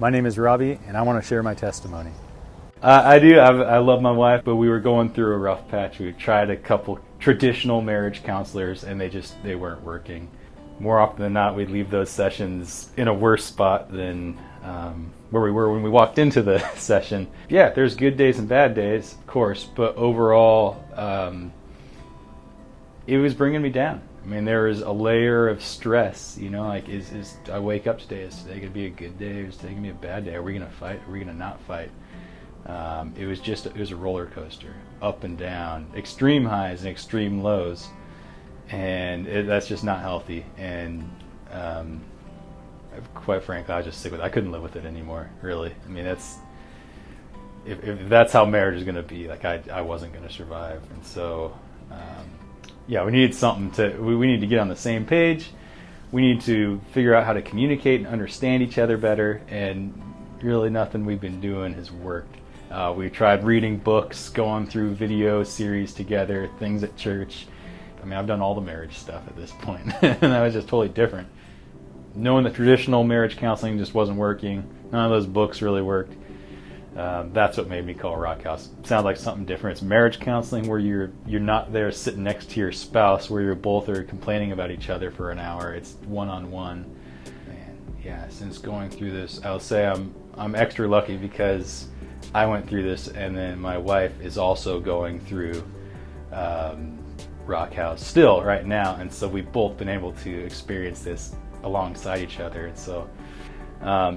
My name is Robby, and I want to share my testimony. I do. I love my wife, but we were going through a rough patch. We tried a couple traditional marriage counselors, and they weren't working. More often than not, we'd leave those sessions in a worse spot than where we were when we walked into the session. Yeah, there's good days and bad days, of course, but overall, it was bringing me down. I mean, there was a layer of stress, like, is I wake up today, is today going to be a good day, or is today going to be a bad day? Are we going to fight? Are we going to not fight? It was a roller coaster, up and down, extreme highs and extreme lows, and that's just not healthy. And quite frankly, I was just sick with it. I couldn't live with it anymore, really. I mean, if that's how marriage is going to be, like, I wasn't going to survive. And so yeah, we needed something we need to get on the same page. We need to figure out how to communicate and understand each other better, and really nothing we've been doing has worked. We tried reading books, going through video series together, things at church. I mean, I've done all the marriage stuff at this point, and that was just totally different. Knowing the traditional marriage counseling just wasn't working. None of those books really worked. That's what made me call Rockhouse. Sounds like something different. It's marriage counseling where you're not there sitting next to your spouse, where you're both are complaining about each other for an hour. It's one-on-one. Man, yeah. Since going through this, I'll say I'm extra lucky because I went through this, and then my wife is also going through Rockhouse still right now, and so we've both been able to experience this alongside each other. And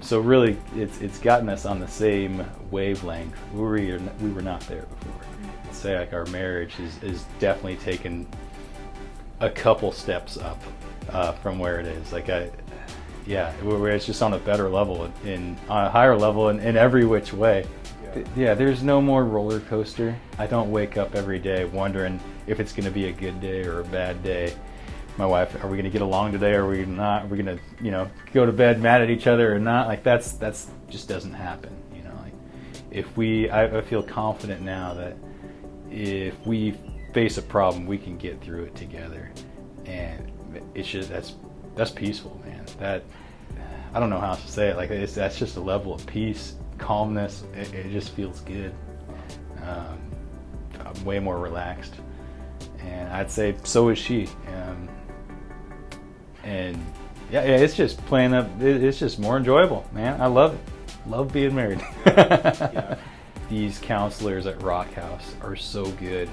so really, it's gotten us on the same wavelength. We were not there before. I'd say, like, our marriage is definitely taken a couple steps up from where it is. Like, it's just on a better level, on a higher level in every which way. Yeah, there's no more roller coaster. I don't wake up every day wondering if it's going to be a good day or a bad day. My wife, are we going to get along today, or are we not? Are we going to, go to bed mad at each other or not? Like, that's just doesn't happen. Like, I feel confident now that if we face a problem, we can get through it together, and it's just that's peaceful, man. That, I don't know how else to say it. Like, that's just a level of peace, calmness. It just feels good. I'm way more relaxed, and I'd say so is she. And yeah, it's just it's just more enjoyable, man. I love being married. Yeah. These counselors at Rockhouse are so good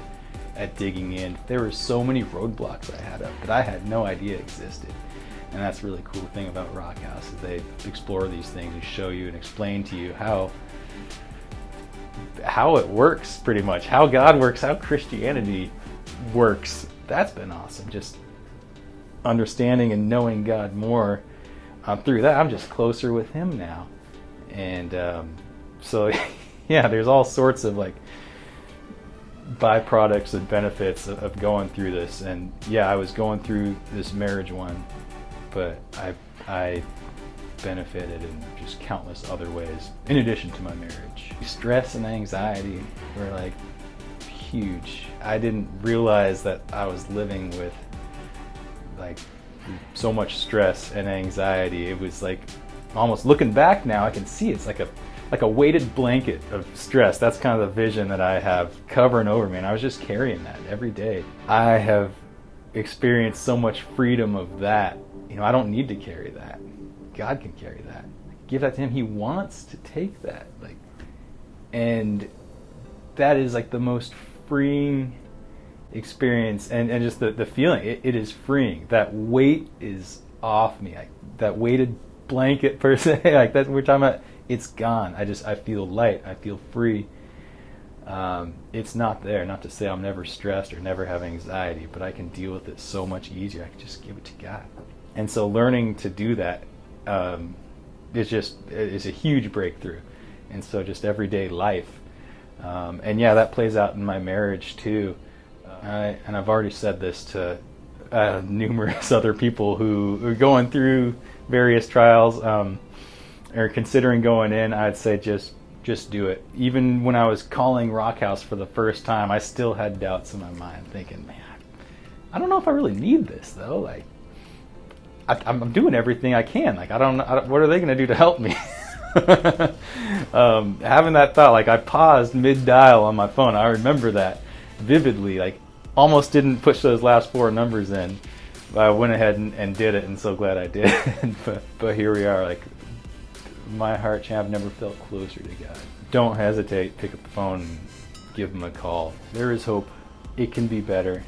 at digging in. There were so many roadblocks I had up that I had no idea existed. And that's the really cool thing about Rockhouse, is they explore these things and show you and explain to you how it works, pretty much, how God works, how Christianity works. That's been awesome. Just understanding and knowing God more through that. I'm just closer with Him now. And so yeah, there's all sorts of, like, byproducts and benefits of going through this. And yeah, I was going through this marriage one, but I benefited in just countless other ways in addition to my marriage. Stress and anxiety were, like, huge. I didn't realize that I was living with, like, so much stress and anxiety. It was like, almost looking back now, I can see it's like a weighted blanket of stress. That's kind of the vision that I have covering over me, and I was just carrying that every day. I have experienced so much freedom of that. I don't need to carry that. God can carry that. Give that to Him. He wants to take that. Like, and that is, like, the most freeing experience, and just the feeling. It is freeing. That weight is off me. Like, that weighted blanket, per se, like, that's what we're talking about. It's gone. I feel light. I feel free. It's not there. Not to say I'm never stressed or never have anxiety, but I can deal with it so much easier. I can just give it to God. And so learning to do that is a huge breakthrough. And so just everyday life. And yeah, that plays out in my marriage too. And I've already said this to numerous other people who are going through various trials, or considering going in. I'd say just do it. Even when I was calling Rockhouse for the first time, I still had doubts in my mind, thinking, man, I don't know if I really need this, though. Like, I'm doing everything I can. Like, I don't know, what are they going to do to help me? Having that thought, like I paused mid-dial on my phone. I remember that vividly. Like almost didn't push those last 4 numbers in. But I went ahead and did it, and so glad I did. but here we are. Like my heart champ never felt closer to God. Don't hesitate. Pick up the phone and give him a call. There is hope. It can be better.